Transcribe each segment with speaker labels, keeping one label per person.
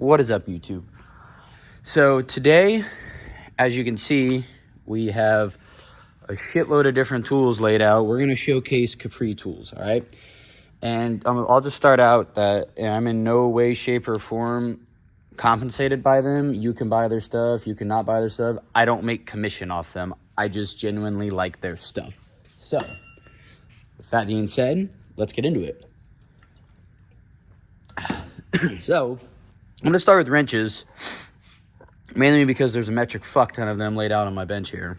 Speaker 1: What is up, YouTube? So today, as you can see, we have a shitload of different tools laid out. We're going to showcase Capri Tools, all right? And I'll just start out that I'm in no way, shape, or form compensated by them. You can buy their stuff. You cannot buy their stuff. I don't make commission off them. I just genuinely like their stuff. So, with that being said, let's get into it. So, I'm going to start with wrenches, mainly because there's a metric fuck ton of them laid out on my bench here.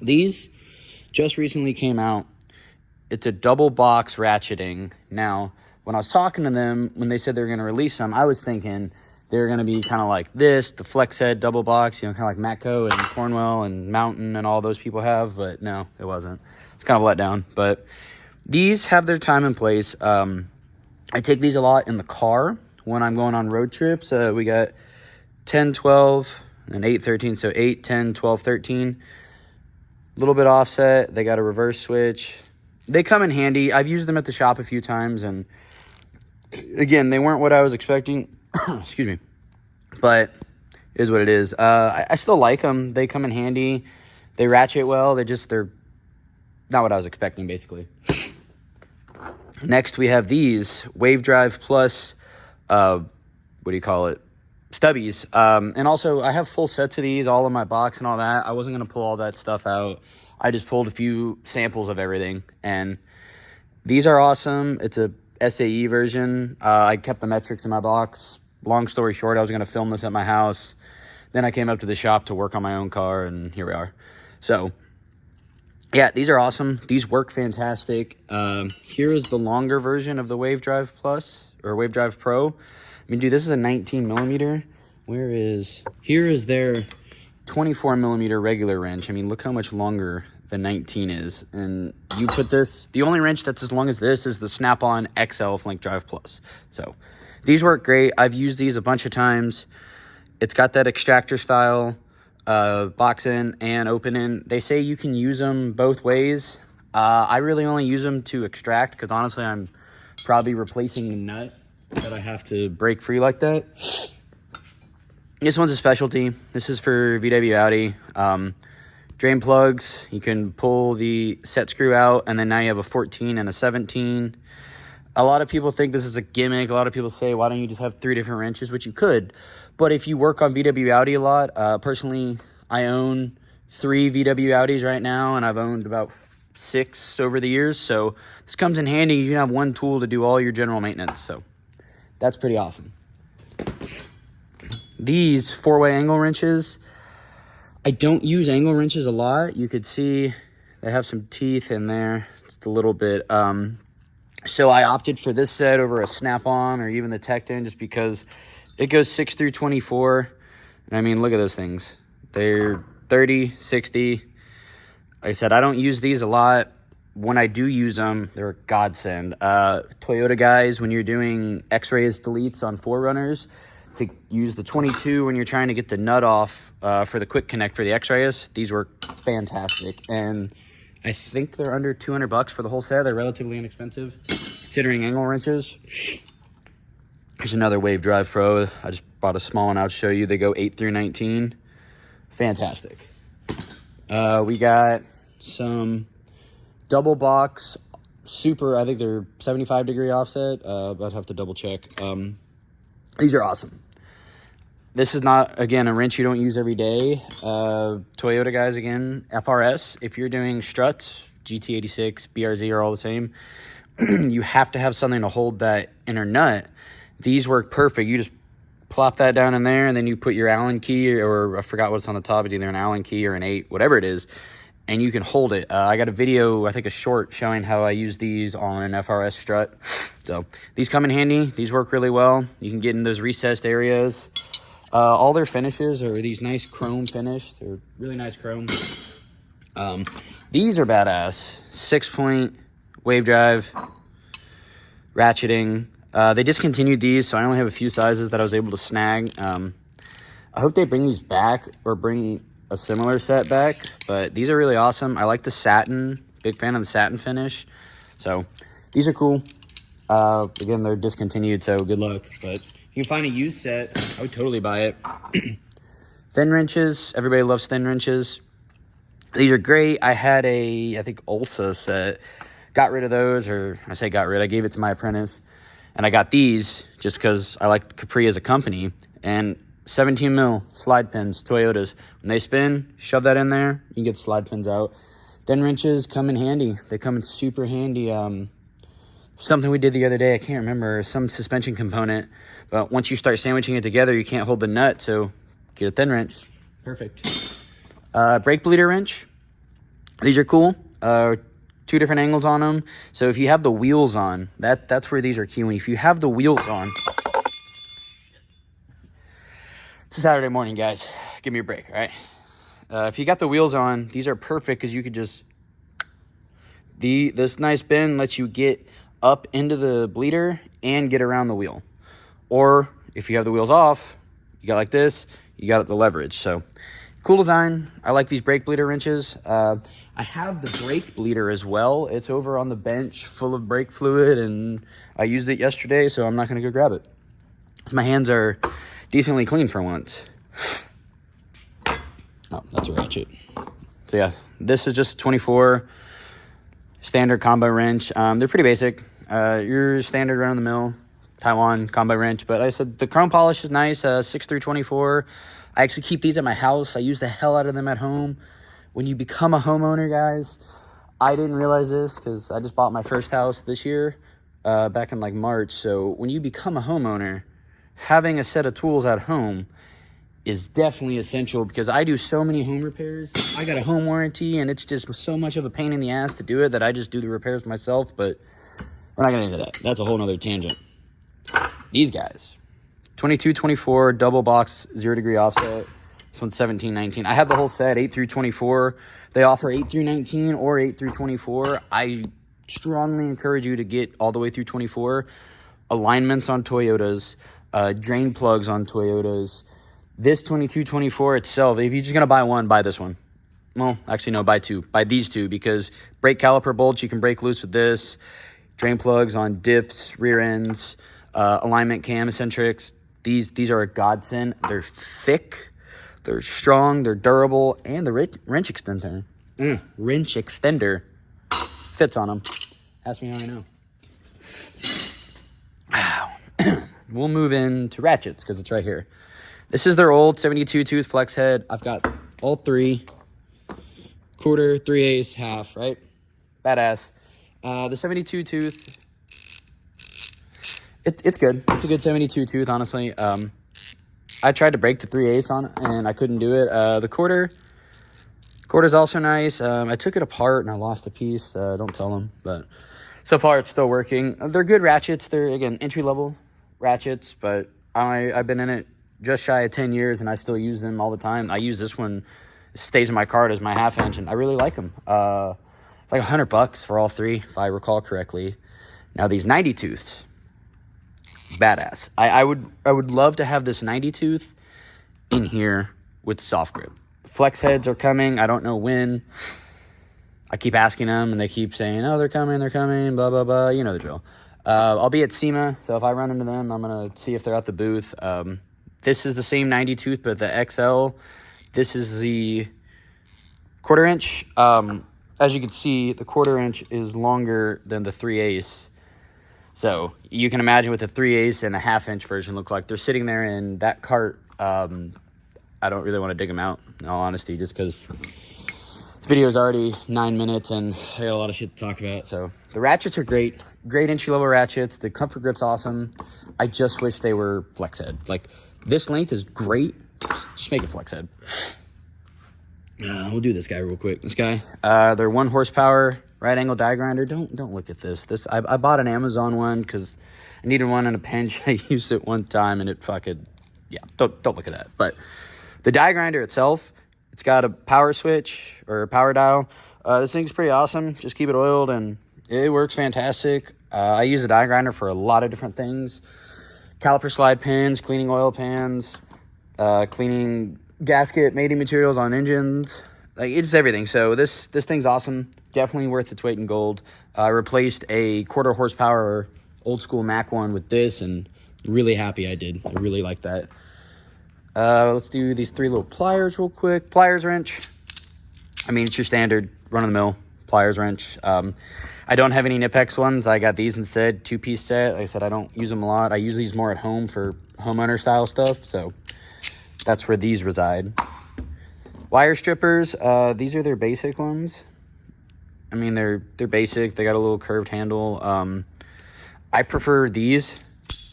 Speaker 1: These just recently came out. It's a double box ratcheting. Now, when I was talking to them, when they said they were going to release them, I was thinking they were going to be kind of like this, the flex head double box, kind of like Matco and Cornwell and Mountain and all those people have, but no, it wasn't. It's kind of a letdown, but these have their time and place. I take these a lot in the car when I'm going on road trips. We got 10, 12, and 8, 13. So 8, 10, 12, 13. A little bit offset. They got a reverse switch. They come in handy. I've used them at the shop a few times. And again, they weren't what I was expecting. Excuse me. But it is what it is. I still like them. They come in handy. They ratchet well. They're not what I was expecting, basically. Next, we have these Wave Drive Plus, stubbies. And also, I have full sets of these all in my box and all that. I wasn't going to pull all that stuff out. I just pulled a few samples of everything. And these are awesome. It's a SAE version. I kept the metrics in my box. Long story short, I was going to film this at my house. Then I came up to the shop to work on my own car, and here we are. So, yeah, these are awesome. These work fantastic. Here is the longer version of the Wave Drive Plus or Wave Drive Pro. I mean, dude, this is a 19 millimeter. Here is their 24 millimeter regular wrench. I mean, look how much longer the 19 is. And you put this, the only wrench that's as long as this is the Snap-on XL Link Drive Plus. So these work great. I've used these a bunch of times. It's got that extractor style box in and open in. They say you can use them both ways. I really only use them to extract because honestly I'm probably replacing the nut that I have to break free like that. This one's a specialty. This is for VW Audi. Drain plugs, you can pull the set screw out and then now you have a 14 and a 17. A lot of people think this is a gimmick. A lot of people say, why don't you just have 3 different wrenches, which you could. But if you work on VW Audi a lot, personally, I own 3 VW Audis right now, and I've owned about 6 over the years. So this comes in handy. You can have one tool to do all your general maintenance. So that's pretty awesome. These 4-way angle wrenches, I don't use angle wrenches a lot. You could see they have some teeth in there. Just a little bit. So I opted for this set over a Snap-on or even the Tecton just because it goes 6 through 24. And I mean, look at those things. They're 30, 60. Like I said, I don't use these a lot. When I do use them, they're a godsend. Toyota guys, when you're doing X-rays deletes on 4Runners, to use the 22 when you're trying to get the nut off for the quick connect for the X-rays, these work fantastic. And I think they're under $200 for the whole set. They're relatively inexpensive, considering angle wrenches. Here's another Wave Drive Pro. I just bought a small one out to show you. They go 8 through 19. Fantastic. We got some double box super. I think they're 75-degree offset. I'd have to double check. These are awesome. This is not, again, a wrench you don't use every day. Toyota guys, again, FRS. If you're doing struts, GT86, BRZ are all the same. You have to have something to hold that inner nut. These work perfect. You just plop that down in there, and then you put your Allen key, or I forgot what's on the top. It's either an Allen key or an 8, whatever it is, and you can hold it. I got a video, I think a short, showing how I use these on an FRS strut. So these come in handy. These work really well. You can get in those recessed areas. All their finishes are these nice chrome finish. They're really nice chrome. These are badass. 6-point wave drive, ratcheting. They discontinued these, so I only have a few sizes that I was able to snag. I hope they bring these back or bring a similar set back, but these are really awesome. I like the satin. Big fan of the satin finish. So these are cool. Again, they're discontinued, so good luck. But You can find a used set. I would totally buy it. Thin wrenches. Everybody loves thin wrenches. These are great. I had I think Ulsa set. Got rid of those, or I say got rid. I gave it to my apprentice. And I got these just because I like Capri as a company. And 17 mil slide pins, Toyotas. When they spin, shove that in there. You can get the slide pins out. Thin wrenches come in handy. They come in super handy. Something we did the other day, I can't remember, some suspension component. But once you start sandwiching it together, you can't hold the nut. So get a thin wrench. Perfect. Brake bleeder wrench. These are cool. 2 different angles on them. So if you have the wheels on, that's where these are key. If you have the wheels on, it's a Saturday morning, guys. Give me a break, all right? If you got the wheels on, these are perfect because you could just, this nice bend lets you get up into the bleeder and get around the wheel. Or if you have the wheels off, you got like this, you got the leverage. So cool design. I like these brake bleeder wrenches. I have the brake bleeder as well. It's over on the bench full of brake fluid, and I used it yesterday, so I'm not going to go grab it. So my hands are decently clean for once. Oh, that's a ratchet. So yeah, this is just 24 standard combo wrench. They're pretty basic. Your standard run-of-the-mill Taiwan combo wrench. But like I said, the chrome polish is nice, 6 through 24. I actually keep these at my house. I use the hell out of them at home. When you become a homeowner, guys, I didn't realize this because I just bought my first house this year, back in like March. So when you become a homeowner, having a set of tools at home is definitely essential because I do so many home repairs. I got a home warranty, and it's just so much of a pain in the ass to do it that I just do the repairs myself, but we're not going to get into that. That's a whole nother tangent. These guys, 22-24, double box, 0 degree offset. This one's 17-19. I have the whole set, 8 through 24. They offer 8 through 19 or 8 through 24. I strongly encourage you to get all the way through 24. Alignments on Toyotas, drain plugs on Toyotas. This 22-24 itself, if you're just going to buy one, buy this one. Well, actually, no, buy 2. Buy these 2 because brake caliper bolts, you can break loose with this. Drain plugs on diffs, rear ends, alignment cam eccentrics. These are a godsend. They're thick. They're strong, they're durable, and the wrench extender fits on them. Ask me how I know. We'll move into ratchets because it's right here. This is their old 72 tooth flex head. I've got all 3, quarter, 3/8, half, right? Badass. The 72 tooth, it's good. It's a good 72 tooth, honestly. I tried to break the 3/8 on it, and I couldn't do it. The quarter's also nice. I took it apart, and I lost a piece. Don't tell them, but so far it's still working. They're good ratchets. They're, again, entry-level ratchets, but I've been in it just shy of 10 years, and I still use them all the time. I use this one. It stays in my cart as my half-inch, and I really like them. It's like $100 for all 3, if I recall correctly. Now, these 90 tooths. Badass. I would love to have this 90 tooth in here with soft grip. Flex heads are coming. I don't know when. I keep asking them, and they keep saying, oh, they're coming, blah, blah, blah. You know the drill. I'll be at SEMA, so if I run into them, I'm going to see if they're at the booth. This is the same 90 tooth, but the XL. This is the quarter inch. As you can see, the quarter inch is longer than the 3/8. So you can imagine what the 3/8 and the half-inch version look like. They're sitting there in that cart. I don't really want to dig them out, in all honesty, just because this video is already 9 minutes and I got a lot of shit to talk about. So the ratchets are great. Great entry-level ratchets. The comfort grip's awesome. I just wish they were flex head. Like, this length is great. Just make it flex head. We'll do this guy real quick. This guy, they're 1 horsepower right angle die grinder. Don't look at this. I bought an Amazon one because I needed one in a pinch. I used it one time and it fucking, yeah, don't look at that. But the die grinder itself, it's got a power switch or a power dial. This thing's pretty awesome. Just keep it oiled and it works fantastic. I use a die grinder for a lot of different things. Caliper slide pins, cleaning oil pans, cleaning gasket mating materials on engines. Like, it's everything. So this thing's awesome. Definitely worth its weight in gold. I replaced a 1/4 horsepower old school Mac one with this, and Really happy I did. I really like that. Let's do these 3 little pliers real quick. Pliers wrench. I mean, it's your standard run-of-the-mill pliers wrench. I don't have any Nipex ones. I got these instead, 2-piece set. Like I said, I don't use them a lot. I use these more at home for homeowner style stuff, so that's where these reside. Wire strippers, these are their basic ones. I mean, they're basic. They got a little curved handle. I prefer these.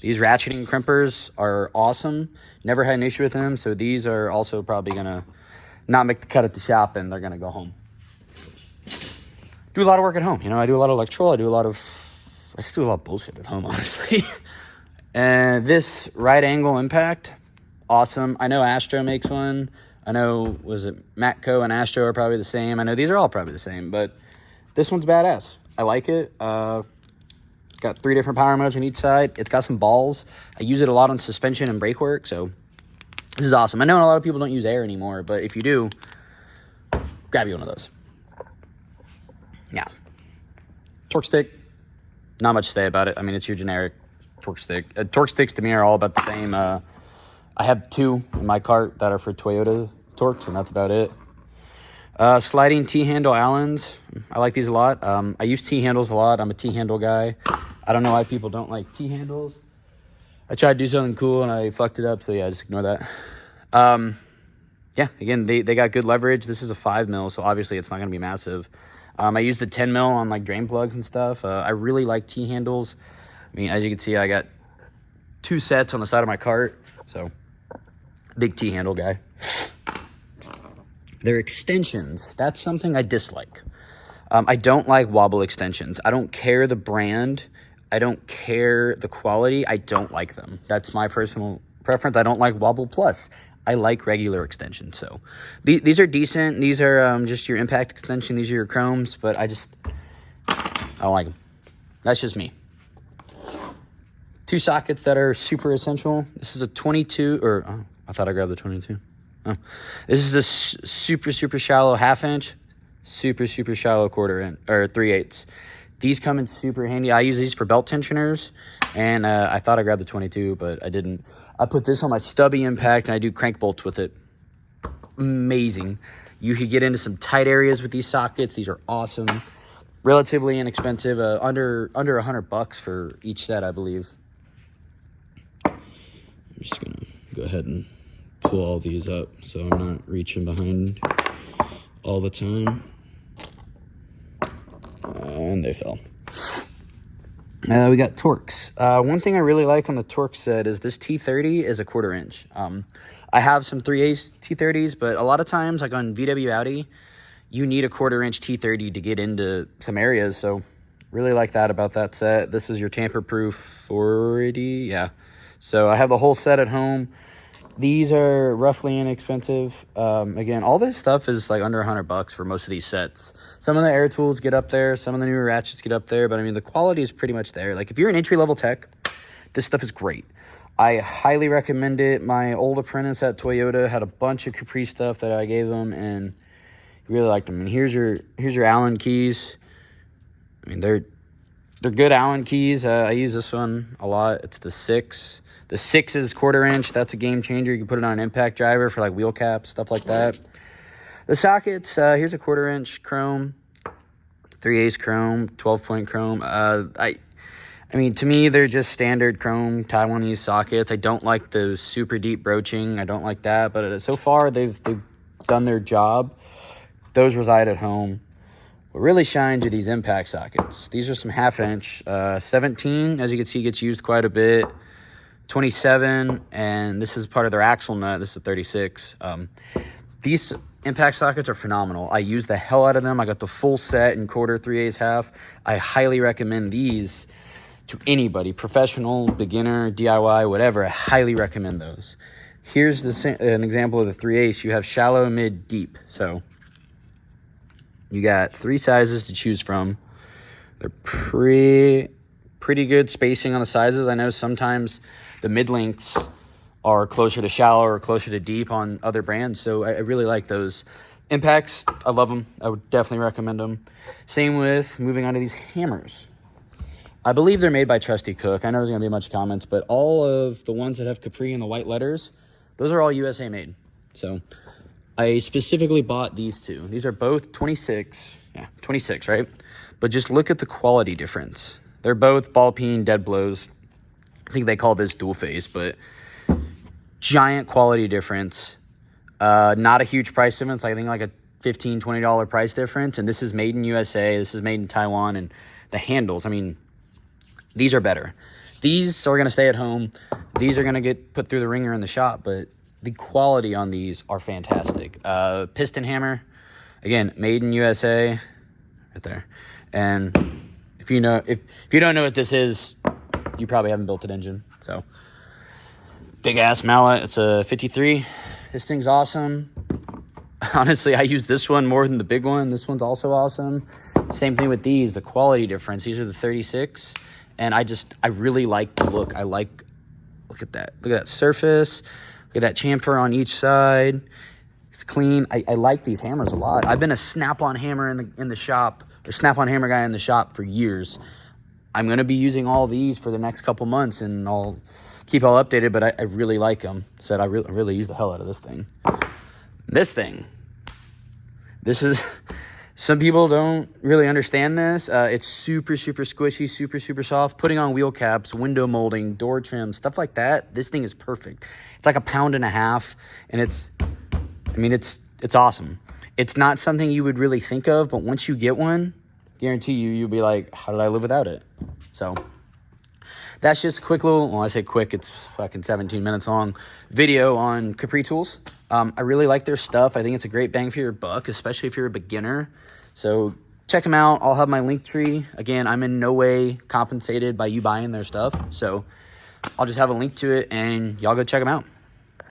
Speaker 1: These ratcheting crimpers are awesome. Never had an issue with them, so these are also probably gonna not make the cut at the shop, and they're gonna go home. Do a lot of work at home. You know, I do a lot of electrical. I just do a lot of bullshit at home, honestly. And this right angle impact, awesome. I know Astro makes one. I know, was it Matco and Astro are probably the same. I know these are all probably the same, but this one's badass. I like it. Got 3 different power modes on each side. It's got some balls. I use it a lot on suspension and brake work, so this is awesome. I know a lot of people don't use air anymore, but if you do, grab you one of those. Yeah. Torque stick, not much to say about it. I mean, it's your generic torque stick. Torque sticks to me are all about the same. I have 2 in my cart that are for Toyota Torques, and that's about it. Sliding T-handle Allens. I like these a lot. I use T-handles a lot. I'm a T-handle guy. I don't know why people don't like T-handles. I tried to do something cool and I fucked it up, so yeah, just ignore that. Yeah, again, they got good leverage. This is a 5 mil, so obviously it's not going to be massive. I use the 10 mil on like drain plugs and stuff. I really like T-handles. I mean, as you can see, I got 2 sets on the side of my cart, so big T-handle guy. Their extensions, that's something I dislike. I don't like wobble extensions. I don't care the brand. I don't care the quality. I don't like them. That's my personal preference. I don't like Wobble Plus. I like regular extensions. So these are decent. These are just your impact extension. These are your chromes, but I don't like them. That's just me. 2 sockets that are super essential. This is a 22, or oh, I thought I grabbed the 22. Oh, this is a super shallow 1/2 inch, super shallow 1/4 inch, or 3/8. These come in super handy. I use these for belt tensioners, and I thought I grabbed the 22, but I didn't. I put this on my stubby impact, and I do crank bolts with it. Amazing. You could get into some tight areas with these sockets. These are awesome. Relatively inexpensive, under $100 for each set, I believe. I'm just gonna go ahead and pull all these up so I'm not reaching behind all the time. And they fell. We got Torques. One thing I really like on the Torque set is this T30 is a 1/4 inch. I have some 3/8 T30s, but a lot of times, like on VW Audi, you need a 1/4 inch T30 to get into some areas. So really like that about that set. This is your tamper-proof 480. Yeah. So I have the whole set at home. These are roughly inexpensive. Again, all this stuff is like under $100 for most of these sets. Some of the air tools get up there. Some of the newer ratchets get up there. But I mean, the quality is pretty much there. Like if you're an entry-level tech, this stuff is great. I highly recommend it. My old apprentice at Toyota had a bunch of Capri stuff that I gave him, and he really liked them. And here's your Allen keys. I mean, they're good Allen keys. I use this one a lot. It's the 6. The 6 is 1/4 inch. That's a game changer. You can put it on an impact driver for like wheel caps, stuff like that. The sockets, here's a 1/4 inch chrome, 3/8 chrome, 12-point chrome. I mean, to me, they're just standard chrome Taiwanese sockets. I don't like the super deep broaching. I don't like that. But so far, they've done their job. Those reside at home. What really shines are these impact sockets. These are some 1/2 inch. 17, as you can see, gets used quite a bit. 27, and this is part of their axle nut. This is a 36. These impact sockets are phenomenal. I use the hell out of them. I got the full set in 1/4, 3/8, 1/2. I highly recommend these to anybody, professional, beginner, DIY, whatever. I highly recommend those. Here's an example of the 3/8. You have shallow, mid, deep. So you got 3 sizes to choose from. They're pretty good spacing on the sizes. I know sometimes the mid-lengths are closer to shallow or closer to deep on other brands, so I really like those. Impacts, I love them. I would definitely recommend them. Same with moving on to these hammers. I believe they're made by Trusty Cook. I know there's going to be a bunch of comments, but all of the ones that have Capri in the white letters, those are all USA made. So I specifically bought these two. These are both 26. Yeah, 26, right? But just look at the quality difference. They're both ball peen dead blows. I think they call this dual face, but giant quality difference. Not a huge price difference. I think like a $15, $20 price difference. And this is made in USA. This is made in Taiwan. And the handles, I mean, these are better. These are going to stay at home. These are going to get put through the ringer in the shop, but the quality on these are fantastic. Piston hammer, again, made in USA, right there. And if you know, if you don't know what this is, you probably haven't built an engine. So, big ass mallet. It's a 53. This thing's awesome. Honestly, I use this one more than the big one. This one's also awesome. Same thing with these, the quality difference. These are the 36. And I really like the look. Look at that. Look at that surface. Look at that chamfer on each side. It's clean. I like these hammers a lot. I've been a snap-on hammer in the shop, or snap-on hammer guy in the shop for years. I'm going to be using all these for the next couple months, and I'll keep all updated, but I really like them. I really use the hell out of this thing. This is... Some people don't really understand this. It's super, super squishy, super, super soft. Putting on wheel caps, window molding, door trim, stuff like that, this thing is perfect. It's like 1.5 pounds, and it's awesome. It's not something you would really think of, but once you get one, guarantee you'll be like, how did I live without it? So that's just a quick little, well, I say quick, it's fucking 17 minutes long video on Capri Tools. I really like their stuff. I think it's a great bang for your buck, especially if you're a beginner. So check them out. I'll have my link tree. Again, I'm in no way compensated by you buying their stuff. So I'll just have a link to it, and y'all go check them out.